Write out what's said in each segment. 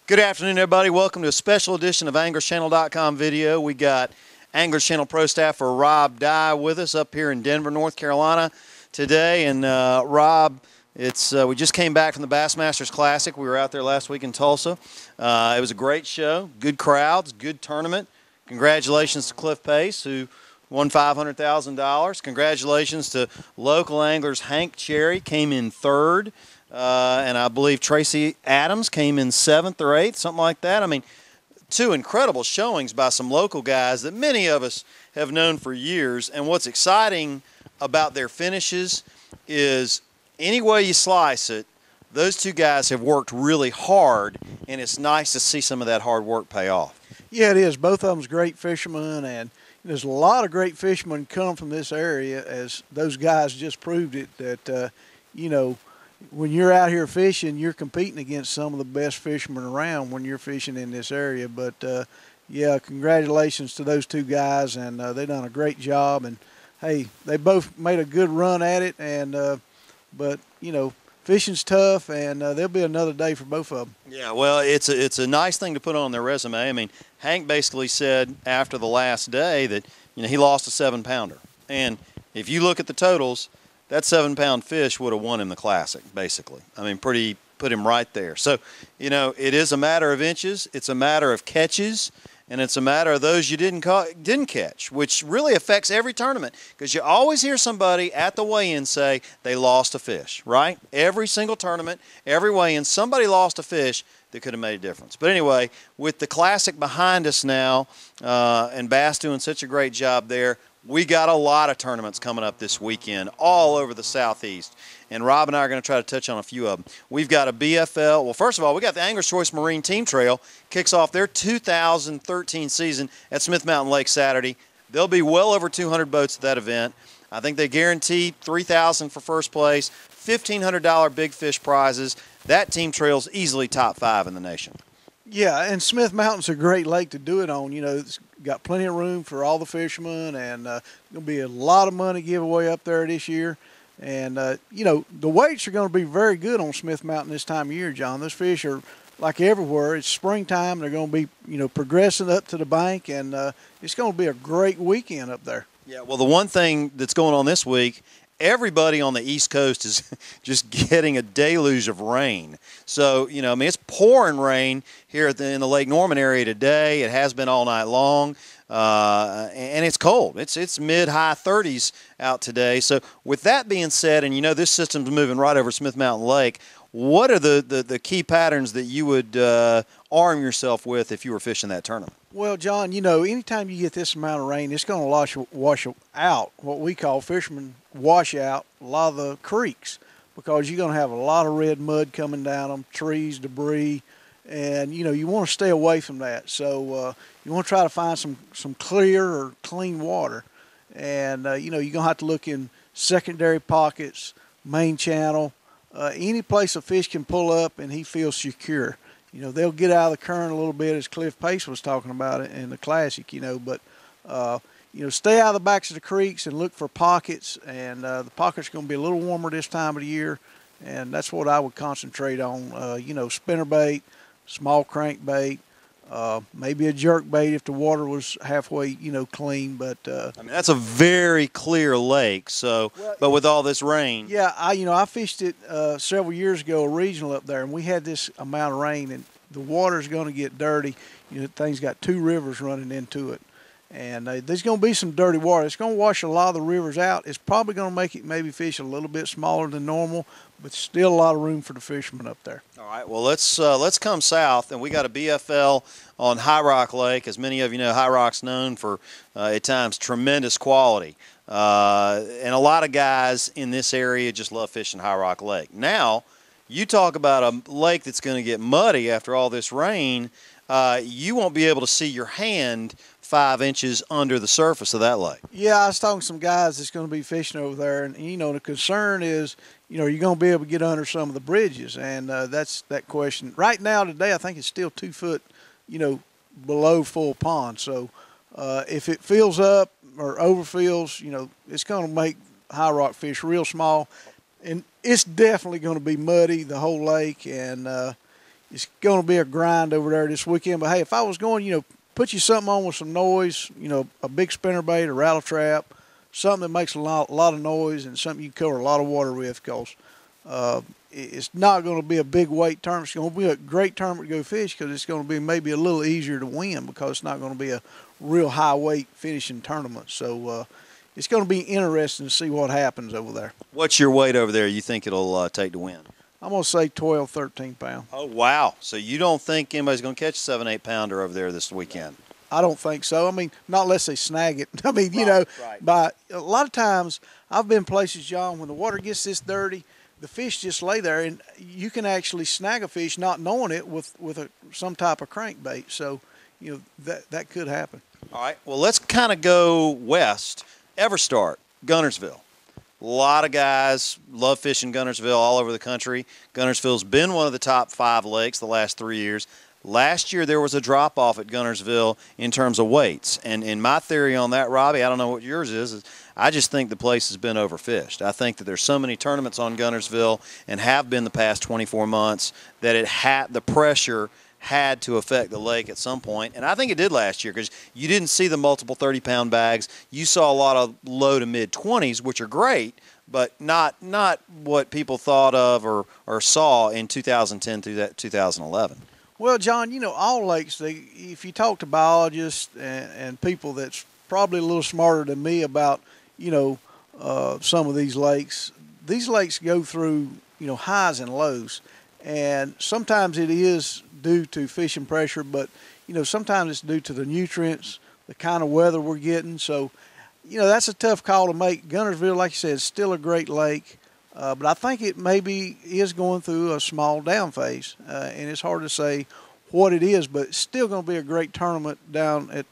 Good afternoon, everybody. Welcome to a special edition of AnglersChannel.com video. We got Anglers Channel Pro Staffer Rob Digh with us up here in Denver, North Carolina today. And Rob, we just came back from the Bassmasters Classic. We were out there last week in Tulsa. It was a great show, good crowds, good tournament. Congratulations to Cliff Pace, who won $500,000. Congratulations to local anglers. Hank Cherry came in third. And I believe Tracy Adams came in 7th or 8th, something like that. I mean, two incredible showings by some local guys that many of us have known for years. And what's exciting about their finishes is any way you slice it, those two guys have worked really hard, and it's nice to see some of that hard work pay off. Yeah, it is. Both of them's great fishermen, and there's a lot of great fishermen come from this area, as those guys just proved it, that, when you're out here fishing, you're competing against some of the best fishermen around when you're fishing in this area. But, yeah, congratulations to those two guys, and they've done a great job. And, hey, they both made a good run at it. And but, fishing's tough, and there'll be another day for both of them. Yeah, well, it's a nice thing to put on their resume. I mean, Hank basically said after the last day that, he lost a 7-pounder. And if you look at the totals, that 7-pound fish would have won him the Classic, basically. I mean, put him right there. So, it is a matter of inches. It's a matter of catches, and it's a matter of those you didn't catch, which really affects every tournament, because you always hear somebody at the weigh-in say they lost a fish, right? Every single tournament, every weigh-in, somebody lost a fish that could have made a difference. But anyway, with the Classic behind us now, and Bass doing such a great job there, we got a lot of tournaments coming up this weekend all over the Southeast. And Rob and I are going to try to touch on a few of them. We've got a BFL. Well, first of all, we got the Angler's Choice Marine Team Trail. Kicks off their 2013 season at Smith Mountain Lake Saturday. There'll be well over 200 boats at that event. I think they guaranteed $3,000 for first place, $1,500 big fish prizes. That team trail's easily top 5 in the nation. Yeah, and Smith Mountain's a great lake to do it on. It's got plenty of room for all the fishermen, and going to be a lot of money giveaway up there this year. And, the weights are going to be very good on Smith Mountain this time of year, John. Those fish are, like everywhere, it's springtime. They're going to be, progressing up to the bank, and it's going to be a great weekend up there. Yeah, well, the one thing that's going on this week, everybody on the East Coast is just getting a deluge of rain. So, it's pouring rain here in the Lake Norman area today. It has been all night long, and it's cold. It's mid-high 30s out today. So, with that being said, and this system's moving right over Smith Mountain Lake, what are the key patterns that you would arm yourself with if you were fishing that tournament? Well, John, anytime you get this amount of rain, it's going to wash out what we call fishermen wash out a lot of the creeks, because you're going to have a lot of red mud coming down them, trees, debris, and, you want to stay away from that. So you want to try to find some clear or clean water. And, you're going to have to look in secondary pockets, main channel, any place a fish can pull up and he feels secure. They'll get out of the current a little bit, as Cliff Pace was talking about it in the Classic, but, stay out of the backs of the creeks and look for pockets, and the pockets are going to be a little warmer this time of the year, and that's what I would concentrate on, spinnerbait, small crankbait, maybe a jerkbait if the water was halfway, clean. But that's a very clear lake. So, well, but with all this rain, yeah, I fished it several years ago, a regional up there, and we had this amount of rain, and the water's going to get dirty. Thing's got 2 rivers running into it, and there's going to be some dirty water. It's going to wash a lot of the rivers out. It's probably going to make it maybe fish a little bit smaller than normal, but still a lot of room for the fishermen up there. All right, well, let's come south, and we got a BFL on High Rock Lake. As many of you know, High Rock's known for, at times, tremendous quality. And a lot of guys in this area just love fishing High Rock Lake. Now, you talk about a lake that's going to get muddy after all this rain. You won't be able to see your hand 5 inches under the surface of that lake. Yeah, I was talking to some guys that's going to be fishing over there, and the concern is, you're going to be able to get under some of the bridges, and that's that question. Right now, today, I think it's still 2 foot, below full pond. So if it fills up or overfills, it's going to make High Rock fish real small, and it's definitely going to be muddy, the whole lake, and it's going to be a grind over there this weekend. But hey, if I was going, put you something on with some noise, a big spinnerbait, a rattle trap, something that makes a lot of noise and something you can cover a lot of water with, because it's not going to be a big weight tournament. It's going to be a great tournament to go fish, because it's going to be maybe a little easier to win, because it's not going to be a real high weight finishing tournament. So it's going to be interesting to see what happens over there. What's your weight over there you think it'll take to win? I'm going to say 12, 13 pounds. Oh, wow. So you don't think anybody's going to catch a 7, 8 pounder over there this weekend? I don't think so. I mean, not unless they snag it. I mean, Right. But a lot of times I've been places, John, when the water gets this dirty, the fish just lay there, and you can actually snag a fish not knowing it with some type of crankbait. So, that could happen. All right. Well, let's kind of go west. Everstart, Guntersville. A lot of guys love fishing Guntersville all over the country. Guntersville's been one of the top 5 lakes the last 3 years. Last year, there was a drop-off at Guntersville in terms of weights. And in my theory on that, Robbie, I don't know what yours is I just think the place has been overfished. I think that there's so many tournaments on Guntersville, and have been the past 24 months, that the pressure had to affect the lake at some point. And I think it did last year, because you didn't see the multiple 30-pound bags. You saw a lot of low to mid-20s, which are great, but not what people thought of or saw in 2010 through 2011. Well, John, all lakes, if you talk to biologists and people that's probably a little smarter than me about, some of these lakes go through, highs and lows. And sometimes it is due to fishing pressure, but, sometimes it's due to the nutrients, the kind of weather we're getting. So, that's a tough call to make. Guntersville, like you said, is still a great lake. But I think it maybe is going through a small down phase, and it's hard to say what it is, but it's still going to be a great tournament down at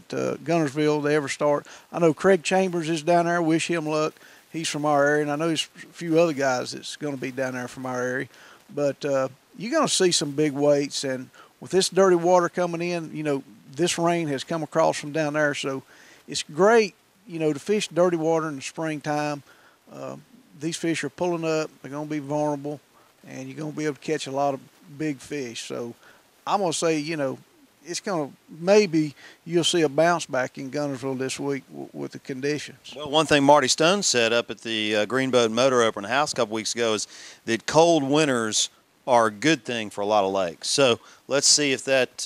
Guntersville, the Everstart. I know Craig Chambers is down there. Wish him luck. He's from our area, and I know there's a few other guys that's going to be down there from our area. But you're going to see some big weights, and with this dirty water coming in, this rain has come across from down there, so it's great, to fish dirty water in the springtime. These fish are pulling up. They're going to be vulnerable, and you're going to be able to catch a lot of big fish. So I'm going to say, it's going to, maybe you'll see a bounce back in Guntersville this week with the conditions. Well, one thing Marty Stone said up at the Greenboat Motor Open House a couple weeks ago is that cold winters are a good thing for a lot of lakes. So let's see if that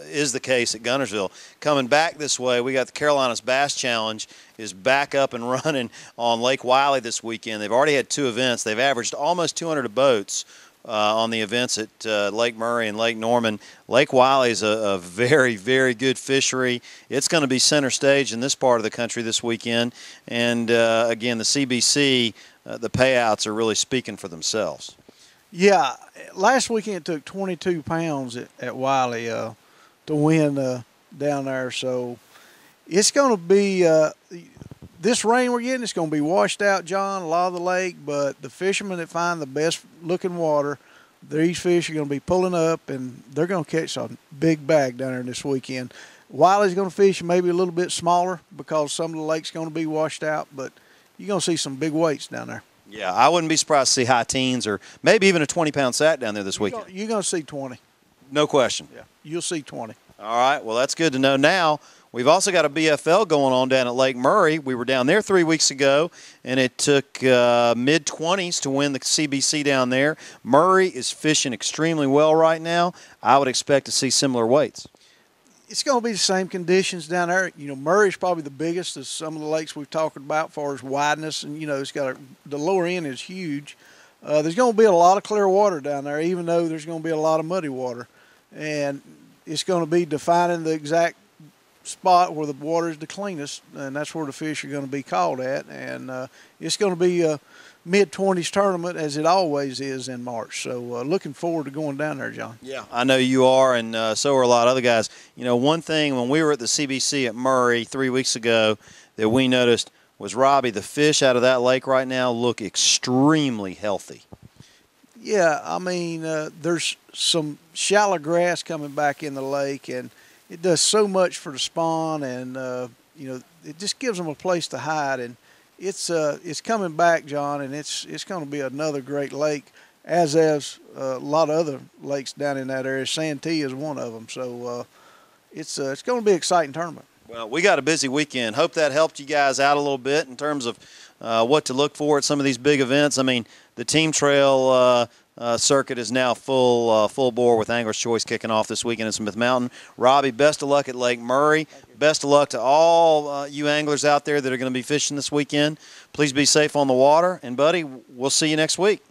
is the case at Guntersville. Coming back this way, we got the Carolinas Bass Challenge is back up and running on Lake Wylie this weekend. They've already had 2 events. They've averaged almost 200 boats on the events at Lake Murray and Lake Norman. Lake Wylie is a very, very good fishery. It's going to be center stage in this part of the country this weekend. And, again, the CBC, the payouts are really speaking for themselves. Yeah, last weekend it took 22 pounds at Wylie to win down there. So it's going to be this rain we're getting, it's going to be washed out, John, a lot of the lake. But the fishermen that find the best looking water, these fish are going to be pulling up, and they're going to catch a big bag down there this weekend. Wylie's going to fish maybe a little bit smaller because some of the lake's going to be washed out, but you're going to see some big weights down there. Yeah, I wouldn't be surprised to see high teens or maybe even a 20-pound sack down there this weekend. You're going to see 20. No question. Yeah, you'll see 20. All right, well, that's good to know. Now, we've also got a BFL going on down at Lake Murray. We were down there 3 weeks ago, and it took mid-20s to win the CBC down there. Murray is fishing extremely well right now. I would expect to see similar weights. It's going to be the same conditions down there. Murray's probably the biggest of some of the lakes we've talked about as far as wideness, and it's got the lower end is huge. There's going to be a lot of clear water down there, even though there's going to be a lot of muddy water, and it's going to be defining the exact spot where the water is the cleanest, and that's where the fish are going to be caught at. And it's going to be a mid-20s tournament, as it always is in March. So looking forward to going down there, John. Yeah, I know you are, and so are a lot of other guys. One thing when we were at the CBC at Murray 3 weeks ago that we noticed was, Robbie, the fish out of that lake right now look extremely healthy. Yeah, I mean, there's some shallow grass coming back in the lake, and it does so much for the spawn, and it just gives them a place to hide. And it's coming back, John, and it's going to be another great lake. as a lot of other lakes down in that area. Santee is one of them. So it's going to be an exciting tournament. Well, we got a busy weekend. Hope that helped you guys out a little bit in terms of what to look for at some of these big events. I mean, the team trail circuit is now full bore with Angler's Choice kicking off this weekend in Smith Mountain. Robbie, best of luck at Lake Murray. Best of luck to all you anglers out there that are going to be fishing this weekend. Please be safe on the water. And, buddy, we'll see you next week.